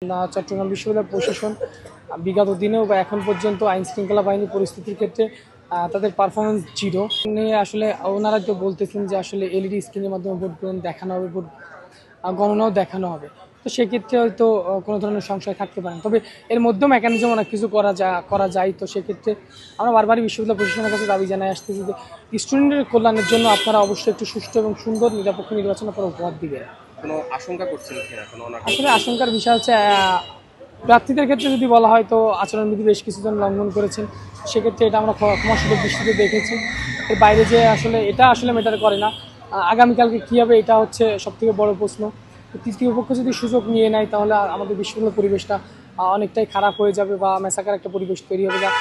চট্টগ্রাম বিশ্ববিদ্যালয় প্রশাসন বিগত দিনেও বা এখন পর্যন্ত আইন শৃঙ্খলা বাহিনী পরিস্থিতির ক্ষেত্রে তাদের পারফরমেন্স জিরো নিয়ে আসলে ওনারা তো বলতেছেন যে আসলে এলইডি স্ক্রিনের মাধ্যমে ভোট গ্রহণ দেখানো হবে, ভোট গণনাও দেখানো হবে। তো সেক্ষেত্রে হয়তো কোনো ধরনের সংশয় থাকতে পারে, তবে এর মধ্যেও মেকানিজম অনেক কিছু করা যায়। তো সেক্ষেত্রে আমরা বারবারই বিশ্ববিদ্যালয় প্রশাসনের কাছে দাবি জানাই আসতেছি যে স্টুডেন্টের কল্যাণের জন্য আপনারা অবশ্যই একটু সুষ্ঠু এবং সুন্দর নিরপেক্ষ নির্বাচন আপনারা উপহার দিবেন। কোনো আশঙ্কা করছেন কিনা? আসলে আশঙ্কার বিষয় হচ্ছে প্রার্থীদের ক্ষেত্রে যদি বলা হয় তো আচরণবিধি বেশ কিছুজন লঙ্ঘন করেছেন, সেক্ষেত্রে এটা আমরা ক্ষমাসুলভ দৃষ্টিতে দেখেছি। এর বাইরে যে আসলে এটা আসলে ম্যাটার করে না, আগামীকালকে কী হবে এটা হচ্ছে সবথেকে বড় প্রশ্ন। তৃতীয় পক্ষ যদি সুযোগ নিয়ে নেয় তাহলে আমাদের বিশ্ববিদ্যালয় পরিবেশটা অনেকটাই খারাপ হয়ে যাবে বা মেসাকার একটা পরিবেশ তৈরি হবে যা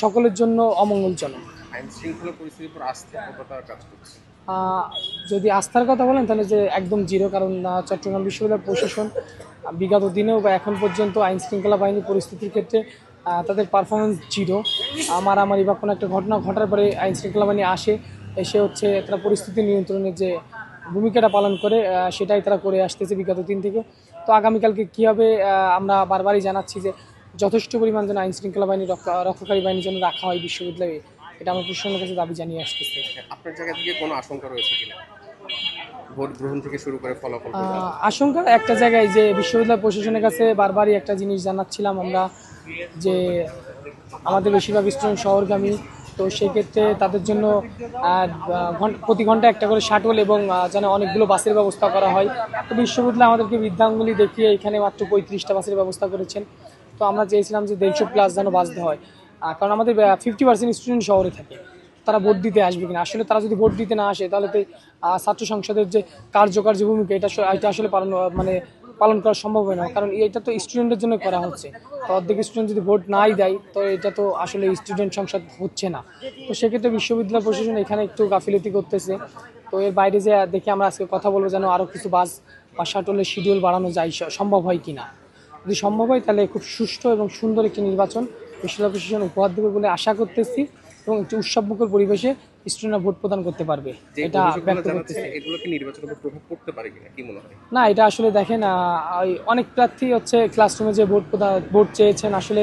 সকলের জন্য অমঙ্গলজনক। আইন শৃঙ্খলা পরিস্থিতির উপর আস্থা কতটা কাজ করছে? যদি আস্থার কথা বলেন তাহলে যে একদম জিরো, কারণ চট্টগ্রাম বিশ্ববিদ্যালয় প্রশাসন বিগত দিনেও বা এখন পর্যন্ত আইন শৃঙ্খলা বাহিনী পরিস্থিতির ক্ষেত্রে তাদের পারফরমেন্স জিরো। মারামারি বা কোনো একটা ঘটনা ঘটার পরে আইন শৃঙ্খলা বাহিনী এসে হচ্ছে তারা পরিস্থিতি নিয়ন্ত্রণের যে ভূমিকাটা পালন করে সেটাই তারা করে আসতেছে বিগত দিন থেকে। তো আগামীকালকে কী হবে আমরা বারবারই জানাচ্ছি যে যথেষ্ট পরিমাণ যেন আইন শৃঙ্খলা বাহিনী রক্ষাকারী বাহিনীর জন্য রাখা হয় বিশ্ববিদ্যালয়ে, এটা আমরা প্রশাসনের কাছে দাবি জানিয়ে আসতেছি। আপনার জায়গা থেকে কোনো আশঙ্কা রয়েছে কিনা ভোট গ্রহণ থেকে শুরু করে ফলাফল? আশঙ্কা একটা জায়গায় যে বিশ্ববিদ্যালয় প্রশাসনের কাছে বারবারই একটা জিনিস জানাচ্ছিলাম আমরা, যে আমাদের বেশিরভাগ স্টুডেন্ট শহরগামী, তো সেক্ষেত্রে তাদের জন্য প্রতি ঘন্টা একটা করে শাটল এবং যেন অনেকগুলো বাসের ব্যবস্থা করা হয়। তো বিশ্ববিদ্যালয় আমাদেরকে বৃদ্ধাঙ্গুলি দেখিয়ে এখানে মাত্র 35টা বাসের ব্যবস্থা করেছেন। তো আমরা চেয়েছিলাম যে 150+ যেন বাস দেওয়া হয়, কারণ আমাদের 50% স্টুডেন্ট শহরে থাকে। তারা ভোট দিতে আসবে কিনা, আসলে তারা যদি ভোট দিতে না আসে তাহলে তো ছাত্র সংসদের যে কার্যকার্য ভূমিকা এটা আসলে পালন করা সম্ভব হয় না, কারণ এটা তো স্টুডেন্টের জন্য করা হচ্ছে। তো অর্ধেক স্টুডেন্ট যদি ভোট নাই দেয় তো এটা তো আসলে স্টুডেন্ট সংসদ হচ্ছে না। তো সেক্ষেত্রে বিশ্ববিদ্যালয় প্রশাসন এখানে একটু গাফিলতি করতেছে। তো এর বাইরে যে দেখে আমরা আজকে কথা বলবো যেন আরও কিছু বাস বা শাটলের শিডিউল বাড়ানো যায়, সম্ভব হয় কিনা। যদি সম্ভব হয় তাহলে খুব সুষ্ঠু এবং সুন্দর একটি নির্বাচন বিশ্ববিদ্যালয় প্রশাসন উপহার দেবে বলে আশা করতেছি, এবং একটি উৎসবমুখর পরিবেশে স্টুডেন্টরা ভোট প্রদান করতে পারবে, এটা ব্যক্ত করতেছি। এগুলো কি নির্বাচনের উপর প্রভাব পড়তে পারে কিনা, কি মনে হয়? না, এটা আসলে দেখেন অনেক প্রার্থী হচ্ছে ক্লাসরুমে যে ভোট চেয়েছেন, আসলে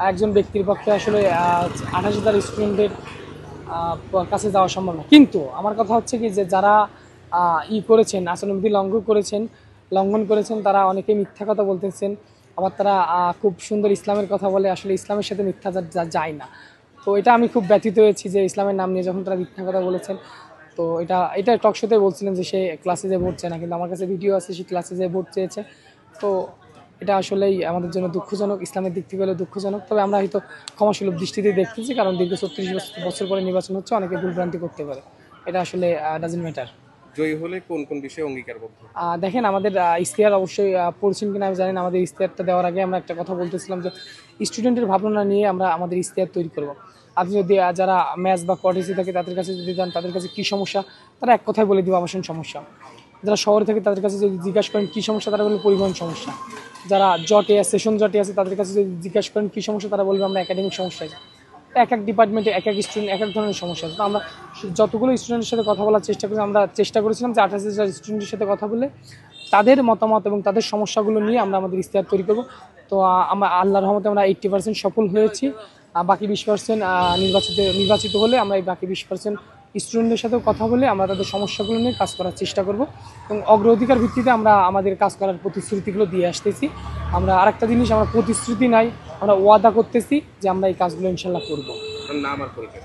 একজন ব্যক্তির পক্ষে আসলে 28,000 স্টুডেন্টের কাছে যাওয়া সম্ভব না। কিন্তু আমার কথা হচ্ছে কি, যে যারা করেছেন, আচরণবিধি লঙ্ঘন করেছেন তারা অনেকে মিথ্যা কথা বলতেছেন, আবার তারা খুব সুন্দর ইসলামের কথা বলে, আসলে ইসলামের সাথে মিথ্যা যায় না। তো এটা আমি খুব ব্যথিত হয়েছি যে ইসলামের নাম নিয়ে যখন তারা মিথ্যা কথা বলেছেন। তো এটা টক শোতে বলছিলেন যে সে ক্লাসে যে ভোট চায় না, কিন্তু আমার কাছে ভিডিও আছে সে ক্লাসে যে ভোট চেয়েছে। তো এটা আসলেই আমাদের জন্য দুঃখজনক, ইসলামের দিক থেকে হলে দুঃখজনক। তবে আমরা হয়তো ক্ষমাসুলভ দৃষ্টিতে দেখতেছি, কারণ দীর্ঘ 36 বছর পরে নির্বাচন হচ্ছে, অনেকে ভুলভ্রান্তি করতে পারে, এটা আসলে ডাজন্ট ম্যাটার। জয়ী হলে কোন কোন বিষয়ে অঙ্গীকারবদ্ধ? দেখেন, আমাদের ইশতেহার অবশ্যই পড়ছেন কিনা আমি জানি না। আমাদের ইশতেহারটা দেওয়ার আগে আমরা একটা কথা বলতেছিলাম যে স্টুডেন্টের ভাবনা নিয়ে আমরা আমাদের ইশতেহার তৈরি করব। আপনি যদি যারা ম্যাথ বা কটেসি থাকে তাদের কাছে যদি যান, তাদের কাছে কী সমস্যা তারা এক কথায় বলে দিব, আবাসন সমস্যা। যারা শহরে থাকে তাদের কাছে যদি জিজ্ঞাসা করেন কী সমস্যা, তারা বলবে পরিবহন সমস্যা। যারা সেশন জটে আছে তাদের কাছে যদি জিজ্ঞাসা করেন কী সমস্যা, তারা বলবে আমরা একাডেমিক সমস্যা আছে। এক ডিপার্টমেন্টে এক স্টুডেন্ট এক ধরনের সমস্যা আছে। তো আমরা যতগুলো স্টুডেন্টের সাথে কথা বলার চেষ্টা করি, আমরা চেষ্টা করেছিলাম যে 28,000 স্টুডেন্টের সাথে কথা বলে তাদের মতামত এবং তাদের সমস্যাগুলো নিয়ে আমরা আমাদের ইশতেহার তৈরি করব। তো আমরা আল্লাহর রহমতে আমরা 80% সফল হয়েছি। বাকি 20% নির্বাচিত হলে আমরা এই বাকি 20% স্টুডেন্টদের সাথেও কথা বলে আমরা তাদের সমস্যাগুলো নিয়ে কাজ করার চেষ্টা করব, এবং অগ্রাধিকার ভিত্তিতে আমরা আমাদের কাজ করার প্রতিশ্রুতিগুলো দিয়ে আসতেছি। আমরা আরেকটা জিনিস, আমরা প্রতিশ্রুতি নাই, আমরা ওয়াদা করতেছি যে আমরা এই কাজগুলো ইনশাল্লাহ করব। নাম আর পরিচয়?